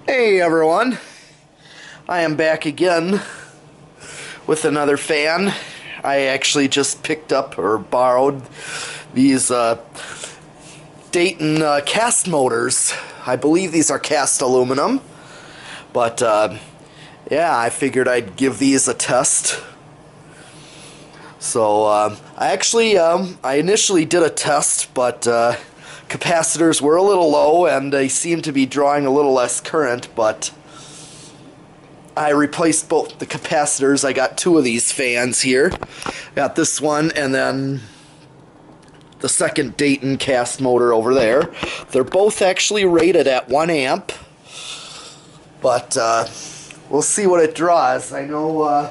Hey everyone, I am back again with another fan. I actually just picked up or borrowed these Dayton cast motors. I believe these are cast aluminum, but yeah, I figured I'd give these a test. So I initially did a test, but capacitors were a little low and they seemed to be drawing a little less current, but I replaced both the capacitors. I got two of these fans here. Got this one and then the second Dayton cast motor over there. They're both actually rated at 1 amp, but we'll see what it draws. I know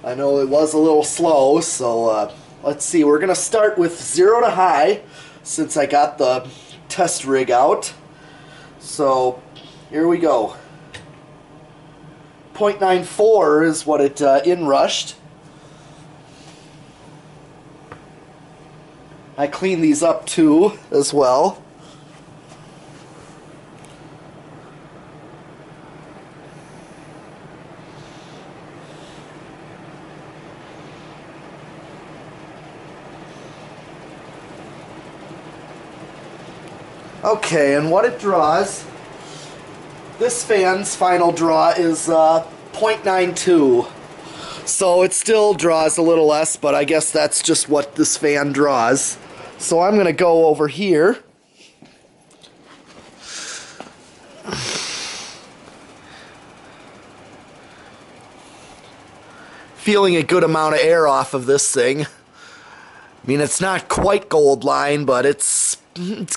it was a little slow, so let's see. We're gonna start with 0 to high since I got the test rig out. So here we go. 0.94 is what it inrushed. I cleaned these up too as well. Okay, and what it draws, this fan's final draw is 0.92. So it still draws a little less, but I guess that's just what this fan draws. So I'm going to go over here. Feeling a good amount of air off of this thing. I mean, it's not quite gold line, but it's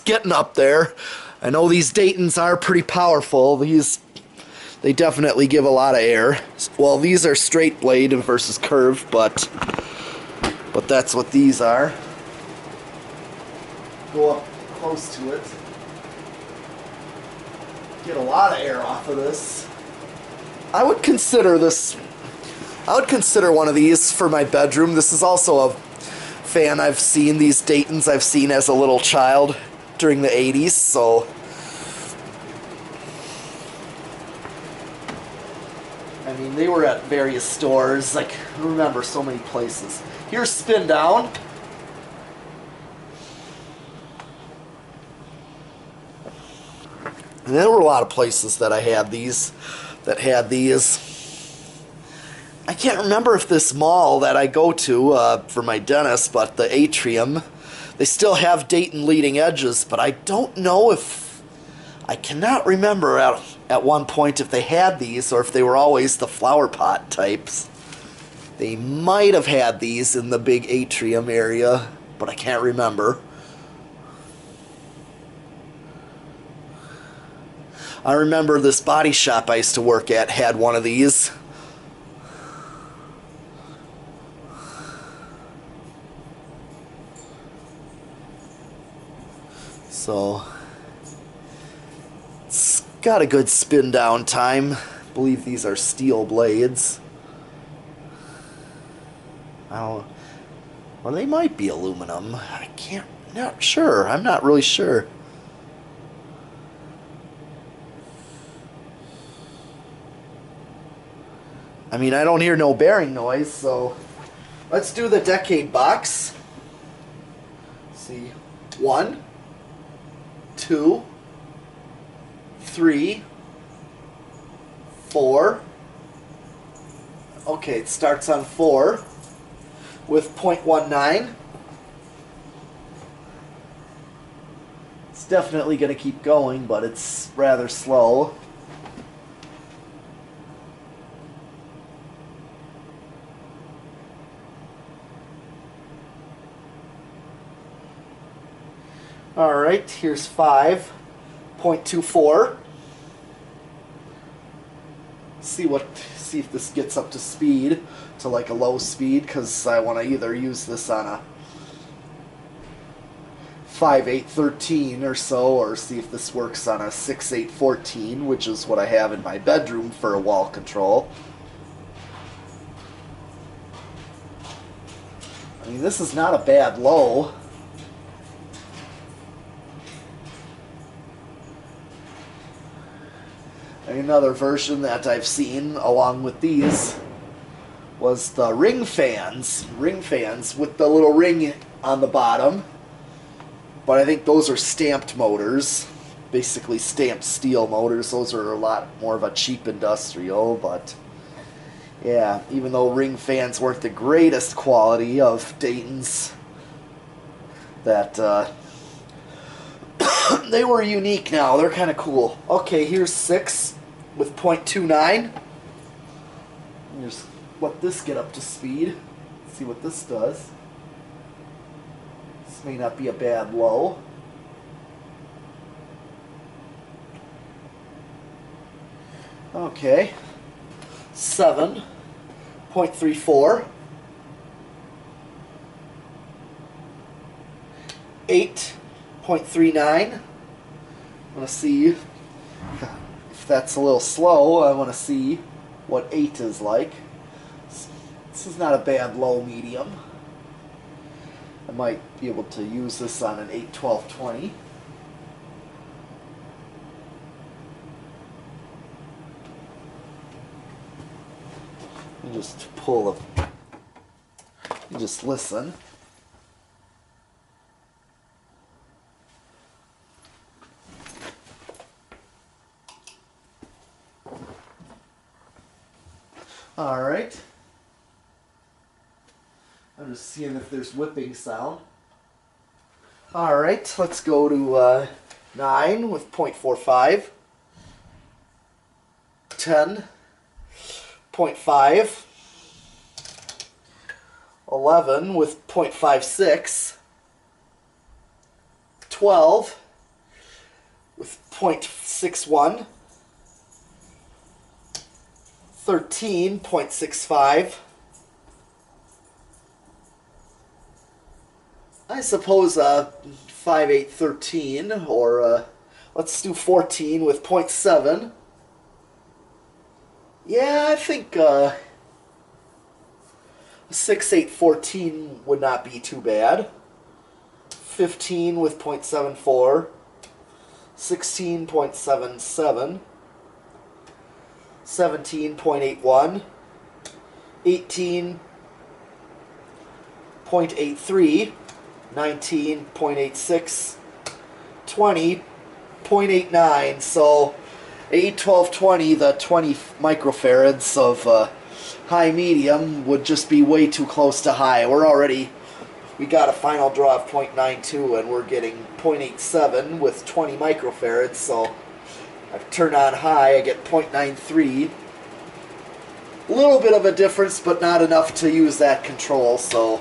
getting up there. I know these Daytons are pretty powerful. They definitely give a lot of air. Well, these are straight blade versus curved, but that's what these are. Go up close to it. Get a lot of air off of this. I would consider one of these for my bedroom. This is also a fan I've seen. These Daytons I've seen as a little child during the 80s, so I mean, they were at various stores. Like, I remember so many places. Here's spin down. And there were a lot of places that I had these, I can't remember if this mall that I go to for my dentist, but the Atrium, they still have Dayton Leading Edges, but I don't know if, I cannot remember at one point if they had these or if they were always the flower pot types. They might have had these in the big Atrium area, but I can't remember. I remember this body shop I used to work at had one of these. So it's got a good spin down time. I believe these are steel blades. Well, they might be aluminum. Not sure. I'm not really sure. I mean, I don't hear no bearing noise, so let's do the decade box. Let's see. 1, 2, 3, 4. Okay, it starts on 4 with 0.19. It's definitely going to keep going, but it's rather slow. Alright, here's 5.24. See if this gets up to speed, to like a low speed, because I want to either use this on a 5.813 or so, or see if this works on a 6.814, which is what I have in my bedroom for a wall control. I mean, this is not a bad low. Another version that I've seen along with these was the ring fans. Ring fans with the little ring on the bottom. But I think those are stamped motors. Basically stamped steel motors. Those are a lot more of a cheap industrial, but yeah, even though ring fans weren't the greatest quality of Dayton's, that they were unique now. They're kind of cool. Okay, here's 6 with 0.29. Here's what this get up to speed. Let's see what this does. This may not be a bad low. Okay. 7.34. 8.39. I want to see if that's a little slow. I want to see what 8 is like. This is not a bad low medium. I might be able to use this on an 8, 12, 20. You just pull a, you just listen. All right. I'm just seeing if there's whipping sound. All right, let's go to 9 with 0.45. 10.5. 11 with 0.56. 12 with 0.61. 13.65. I suppose 5, 8, 13, or let's do 14 with 0.7. Yeah, I think 6, 8, 14 would not be too bad. 15 with 0.74. 16.77. 17.81. 18.83. 19.86. 20.89. So 8, 12, 20, the 20 microfarads of high medium would just be way too close to high. We got a final draw of 0.92 and we're getting 0.87 with 20 microfarads, so I turn on high, I get 0.93. A little bit of a difference, but not enough to use that control, so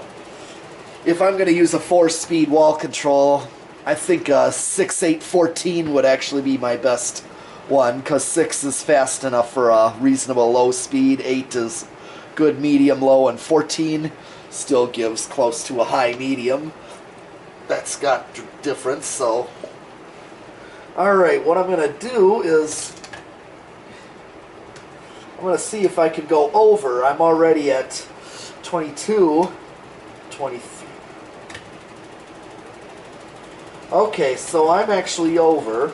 if I'm going to use a 4-speed wall control, I think 6, 8, 14 would actually be my best one, because 6 is fast enough for a reasonable low speed, 8 is good medium low, and 14 still gives close to a high medium. That's got difference, so alright, what I'm going to do is I'm going to see if I can go over. I'm already at 22, 23. Okay, so I'm actually over.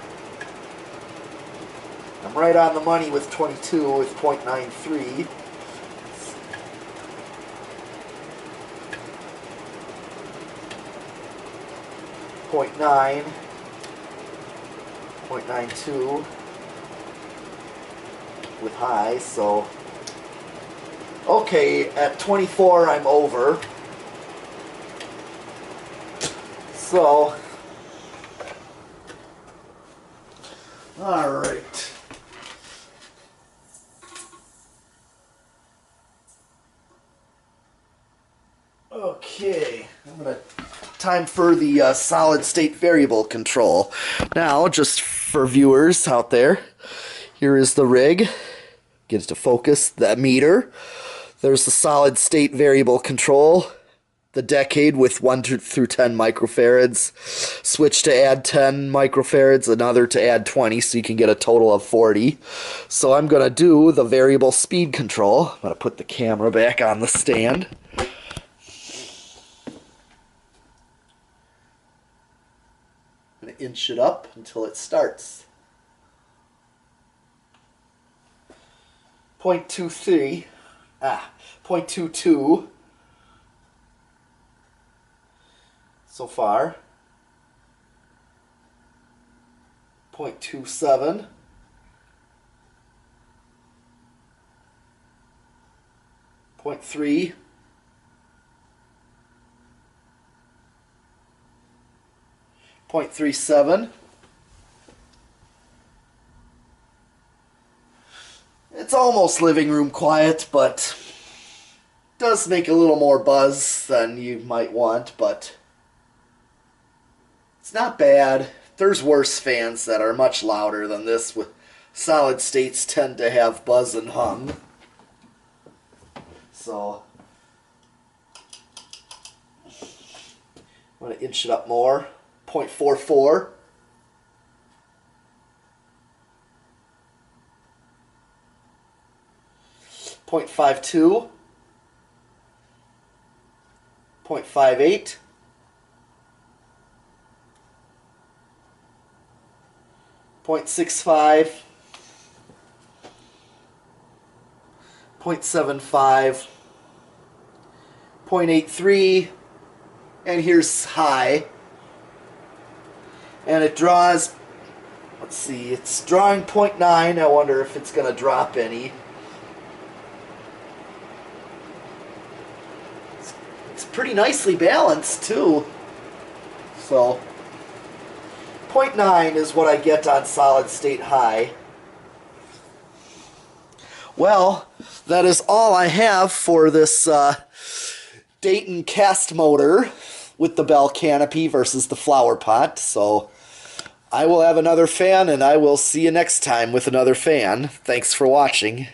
I'm right on the money with 22 with 0.93. .9, 0.92 with high, so okay, at 24 I'm over. So all right. Okay, time for the solid state variable control. Now, just for viewers out there, here is the rig. Get it to focus, that meter. There's the solid state variable control, the decade with 1 through 10 microfarads, switch to add 10 microfarads, another to add 20, so you can get a total of 40. So I'm going to do the variable speed control. I'm going to put the camera back on the stand. I'm going to inch it up until it starts. 0.23, 0.22 so far, 0.27, 0.3, 0.37. It's almost living room quiet, but does make a little more buzz than you might want, but it's not bad. There's worse fans that are much louder than this. With solid states tend to have buzz and hum. So I'm going to inch it up more. 0.44. 0.52. 0.58. 0.65. 0.75. 0.83. And here's high. And it draws, let's see, it's drawing 0.9. I wonder if it's going to drop any. It's pretty nicely balanced too. So 0.9 is what I get on solid state high. Well, that is all I have for this Dayton cast motor with the bell canopy versus the flower pot. So I will have another fan, and I will see you next time with another fan. Thanks for watching.